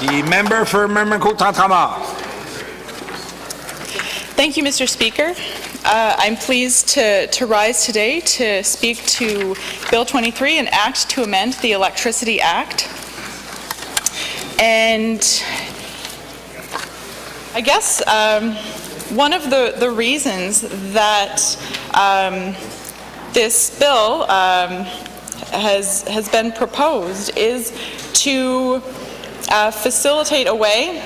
The member for Murmur-Cote-Tantama. Thank you, Mr. Speaker. I'm pleased to rise today to speak to Bill 23, an act to amend the Electricity Act. And I guess one of the reasons that this bill has been proposed is to facilitate a way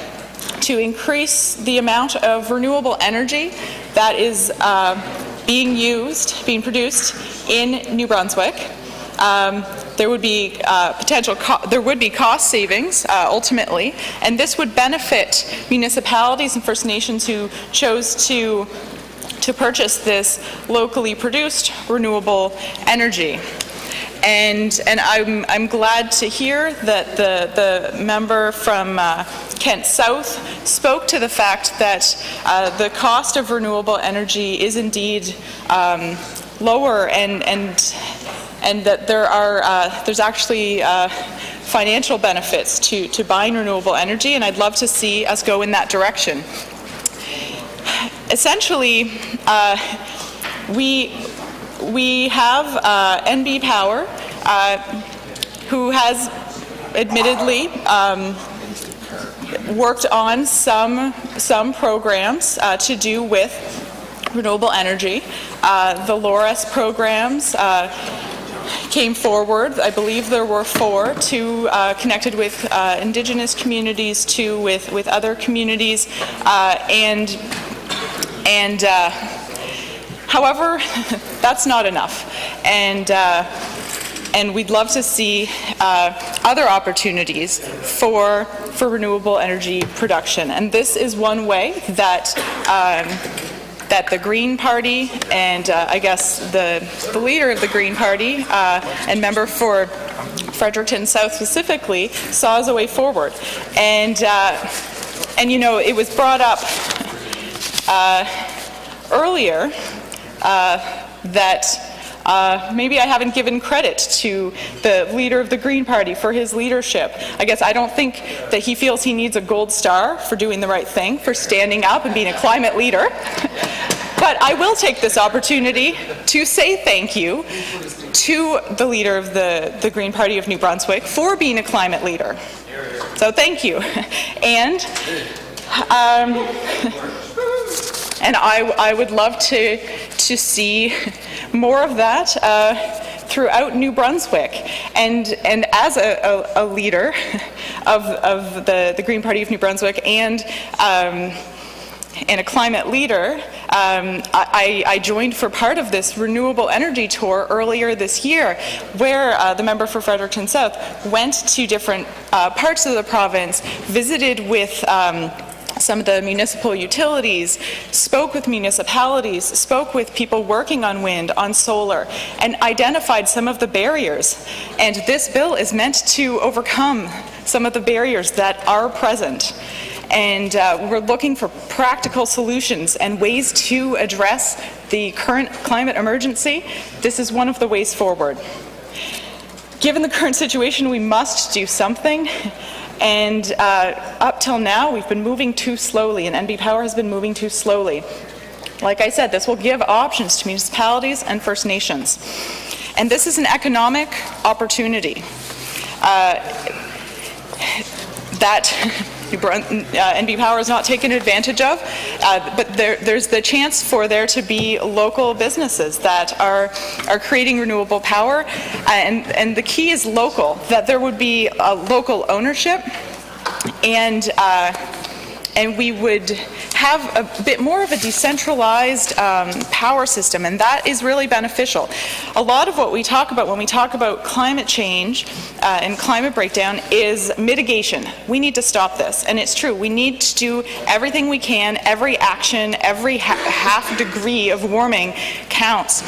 to increase the amount of renewable energy that is being produced in New Brunswick. There would be cost savings ultimately, and this would benefit municipalities and First Nations who chose to purchase this locally produced renewable energy. And I'm glad to hear that the member from Kent South spoke to the fact that the cost of renewable energy is indeed lower, and that there's actually financial benefits to buying renewable energy, and I'd love to see us go in that direction. Essentially, we have NB Power, who has admittedly worked on some programs to do with renewable energy. The LORES programs came forward. I believe there were 4, 2 connected with Indigenous communities, 2 with other communities, however, that's not enough, and we'd love to see other opportunities for renewable energy production. And this is one way that that the Green Party and I guess the leader of the Green Party and member for Fredericton South specifically saw as a way forward. And you know, it was brought up earlier that maybe I haven't given credit to the leader of the Green Party for his leadership. I guess I don't think that he feels he needs a gold star for doing the right thing, for standing up and being a climate leader. But I will take this opportunity to say thank you to the leader of the Green Party of New Brunswick for being a climate leader. So thank you. And I would love to see more of that throughout New Brunswick. And as a leader of the Green Party of New Brunswick and a climate leader, I joined for part of this renewable energy tour earlier this year, where the member for Fredericton South went to different parts of the province, visited with some of the municipal utilities, spoke with municipalities, spoke with people working on wind, on solar, and identified some of the barriers. And this bill is meant to overcome some of the barriers that are present. And we're looking for practical solutions and ways to address the current climate emergency. This is one of the ways forward. Given the current situation, we must do something. And up till now, we've been moving too slowly, and NB Power has been moving too slowly. Like I said, this will give options to municipalities and First Nations. And this is an economic opportunity that NB Power is not taken advantage of, but there's the chance for there to be local businesses that are creating renewable power, and the key is local, that there would be a local ownership, and we would have a bit more of a decentralized power system, and that is really beneficial. A lot of what we talk about when we talk about climate change and climate breakdown is mitigation. We need to stop this, and it's true. We need to do everything we can. Every action, every half degree of warming counts.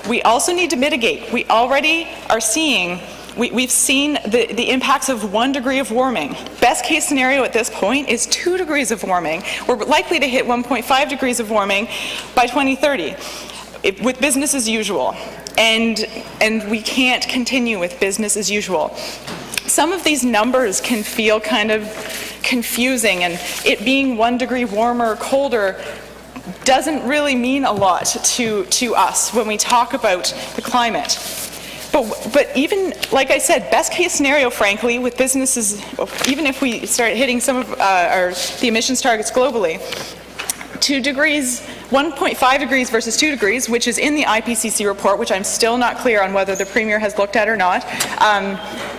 We also need to mitigate. We already are seeing We've seen the impacts of 1 degree of warming. Best case scenario at this point is 2 degrees of warming. We're likely to hit 1.5 degrees of warming by 2030 with business as usual. And we can't continue with business as usual. Some of these numbers can feel kind of confusing, and it being 1 degree warmer or colder doesn't really mean a lot to us when we talk about the climate. But even, like I said, best case scenario, frankly, with businesses, even if we start hitting some of the emissions targets globally, 2 degrees, 1.5 degrees versus 2 degrees, which is in the IPCC report, which I'm still not clear on whether the Premier has looked at or not.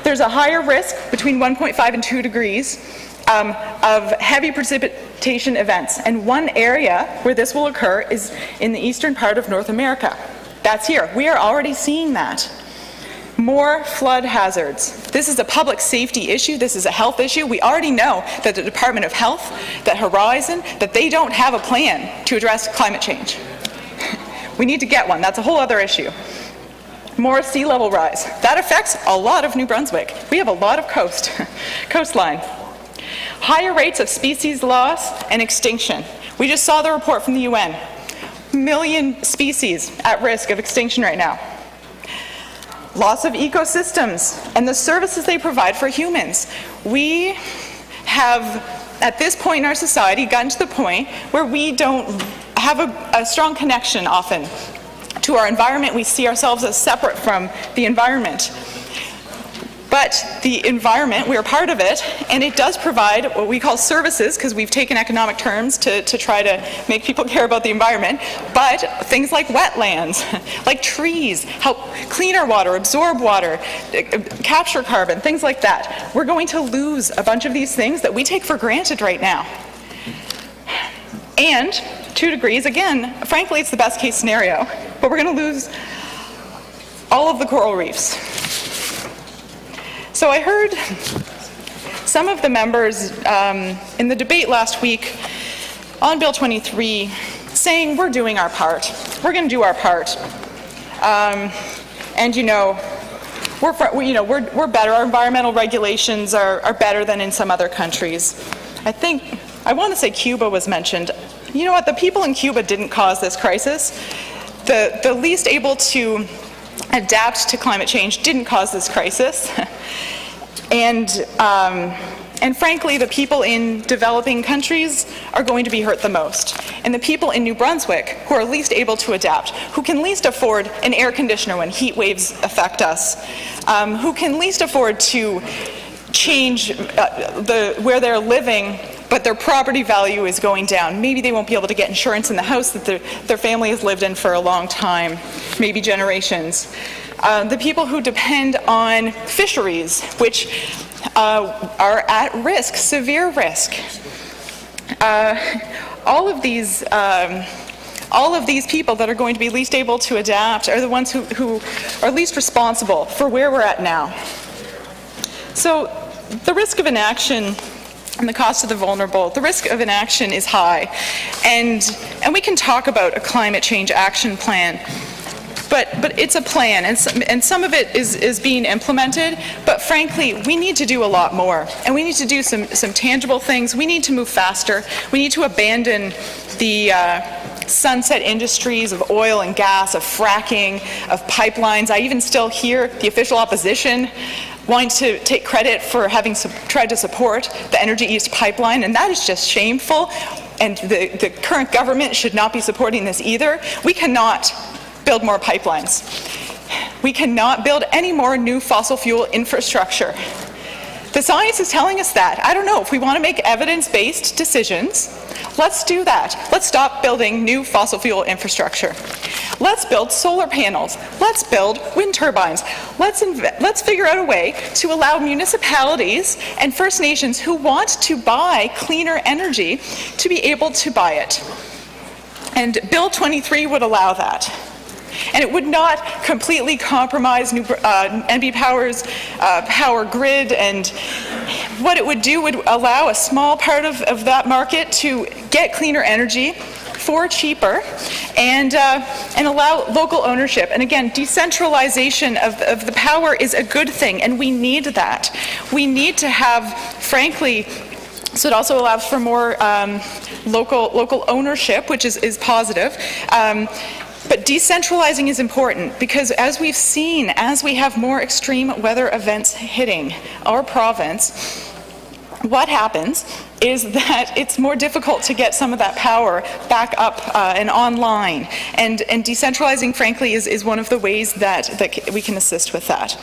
There's a higher risk between 1.5 and 2 degrees of heavy precipitation events. And one area where this will occur is in the eastern part of North America. That's here. We are already seeing that. More flood hazards. This is a public safety issue. This is a health issue. We already know that the Department of Health, that Horizon, that they don't have a plan to address climate change. We need to get one. That's a whole other issue. More sea level rise. That affects a lot of New Brunswick. We have a lot of coastline. Higher rates of species loss and extinction. We just saw the report from the UN. 1 million species at risk of extinction right now. Loss of ecosystems and the services they provide for humans. We have, at this point in our society, gotten to the point where we don't have a strong connection often to our environment. We see ourselves as separate from the environment. But the environment, we're part of it, and it does provide what we call services, because we've taken economic terms to try to make people care about the environment, but things like wetlands, like trees, help clean our water, absorb water, capture carbon, things like that. We're going to lose a bunch of these things that we take for granted right now. And 2 degrees, again, frankly, it's the best case scenario, but we're going to lose all of the coral reefs. So I heard some of the members in the debate last week on Bill 23 saying we're doing our part. We're going to do our part. And we're better. Our environmental regulations are better than in some other countries. I want to say Cuba was mentioned. You know what? The people in Cuba didn't cause this crisis. The least able to adapt to climate change didn't cause this crisis. And frankly, the people in developing countries are going to be hurt the most. And the people in New Brunswick who are least able to adapt, who can least afford an air conditioner when heat waves affect us, who can least afford to change where they're living, but their property value is going down. Maybe they won't be able to get insurance in the house that their family has lived in for a long time, maybe generations. The people who depend on fisheries, which are at risk, severe risk. All of these people that are going to be least able to adapt are the ones who are least responsible for where we're at now. So the risk of inaction and the cost of the vulnerable, the risk of inaction is high. And we can talk about a climate change action plan, but it's a plan, and some of it is being implemented, but frankly, we need to do a lot more. And we need to do some tangible things. We need to move faster. We need to abandon the sunset industries of oil and gas, of fracking, of pipelines. I even still hear the official opposition wanting to take credit for having tried to support the Energy East pipeline, and that is just shameful, and the current government should not be supporting this either. We cannot build more pipelines. We cannot build any more new fossil fuel infrastructure. The science is telling us that. I don't know, if we want to make evidence-based decisions, let's do that. Let's stop building new fossil fuel infrastructure. Let's build solar panels. Let's build wind turbines. Let's figure out a way to allow municipalities and First Nations who want to buy cleaner energy to be able to buy it. And Bill 23 would allow that. And it would not completely compromise NB Power's power grid, and what it would do would allow a small part of that market to get cleaner energy for cheaper, and allow local ownership. And again, decentralization of the power is a good thing, and we need that. We need to have, frankly, so it also allows for more local ownership, which is positive. But decentralizing is important because, as we've seen, as we have more extreme weather events hitting our province, what happens is that it's more difficult to get some of that power back up and online. And decentralizing, frankly, is one of the ways that we can assist with that.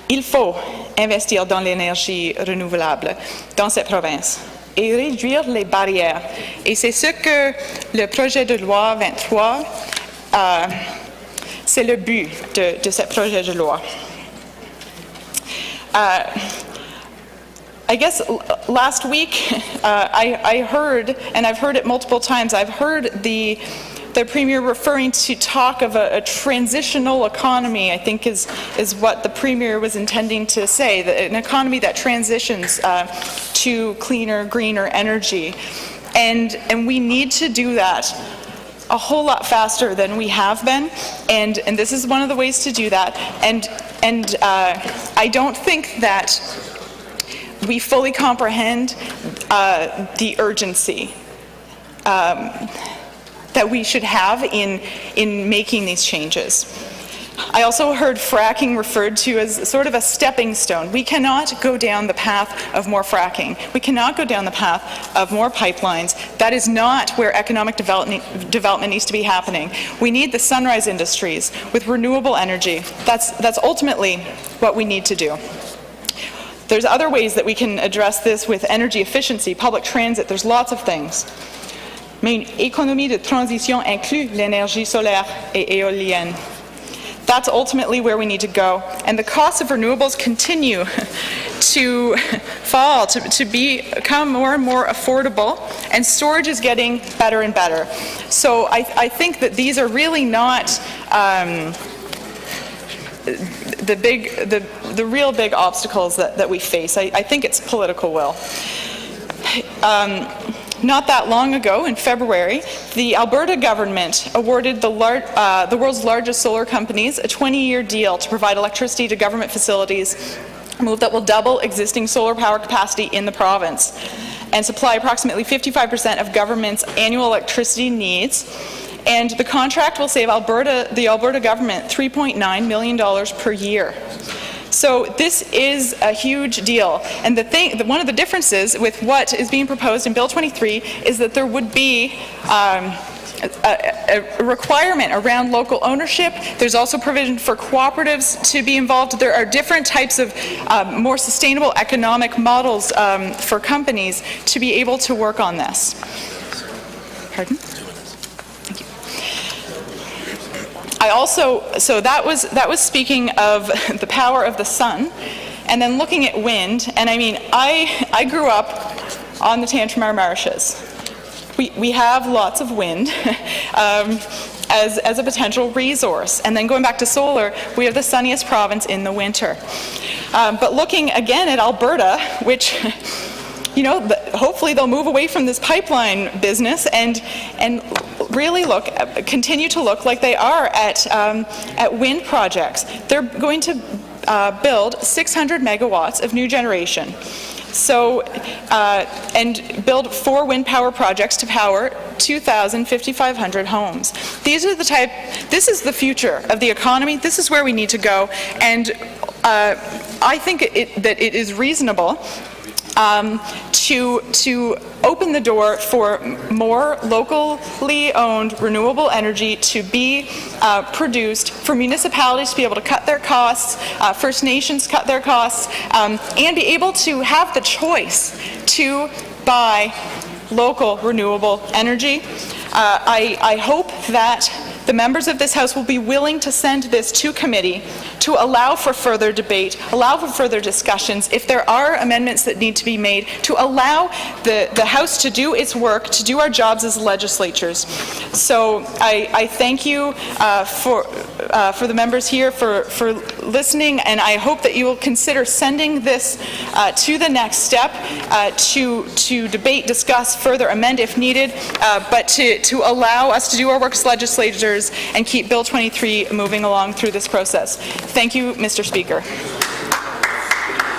Il faut investir dans l'énergie renouvelable dans cette province et réduire les barrières. Et c'est ce que le projet de loi 23, c'est le but de ce projet de loi. I guess last week I heard, and I've heard it multiple times, I've heard the Premier referring to talk of a transitional economy, I think is what the Premier was intending to say, that an economy that transitions to cleaner, greener energy. And we need to do that a whole lot faster than we have been, and this is one of the ways to do that. And I don't think that we fully comprehend the urgency that we should have in making these changes. I also heard fracking referred to as sort of a stepping stone. We cannot go down the path of more fracking. We cannot go down the path of more pipelines. That is not where economic development needs to be happening. We need the sunrise industries with renewable energy. That's ultimately what we need to do. There's other ways that we can address this with energy efficiency, public transit, there's lots of things. Mais une économie de transition inclut l'énergie solaire et éolienne. That's ultimately where we need to go. And the costs of renewables continue to fall, to become more and more affordable, and storage is getting better and better. So I think that these are really not the real big obstacles that we face. I think it's political will. Not that long ago, in February, the Alberta government awarded the world's largest solar companies a 20-year deal to provide electricity to government facilities, a move that will double existing solar power capacity in the province and supply approximately 55% of government's annual electricity needs. And the contract will save the Alberta government $3.9 million per year. So this is a huge deal, and one of the differences with what is being proposed in Bill 23 is that there would be a requirement around local ownership. There's also provision for cooperatives to be involved. There are different types of more sustainable economic models for companies to be able to work on this. Pardon? I also, so that was speaking of the power of the sun, and then looking at wind. And I mean, I grew up on the Tantramar marshes. We have lots of wind as a potential resource. And then going back to solar, we have the sunniest province in the winter. But looking again at Alberta, which, you know, hopefully they'll move away from this pipeline business and really continue to look like they are at wind projects. They're going to build 600 megawatts of new generation. So, and build 4 wind power projects to power 5,500 homes. This is the future of the economy. This is where we need to go. And I think that it is reasonable to open the door for more locally owned renewable energy to be produced, for municipalities to be able to cut their costs, First Nations cut their costs, and be able to have the choice to buy local renewable energy. I hope that the members of this House will be willing to send this to committee to allow for further debate, allow for further discussions. If there are amendments that need to be made, to allow the House to do its work, to do our jobs as legislatures. So I thank you for the members here for listening, and I hope that you will consider sending this to the next step to debate, discuss, further amend if needed, but to allow us to do our work as legislators and keep Bill 23 moving along through this process. Thank you, Mr. Speaker.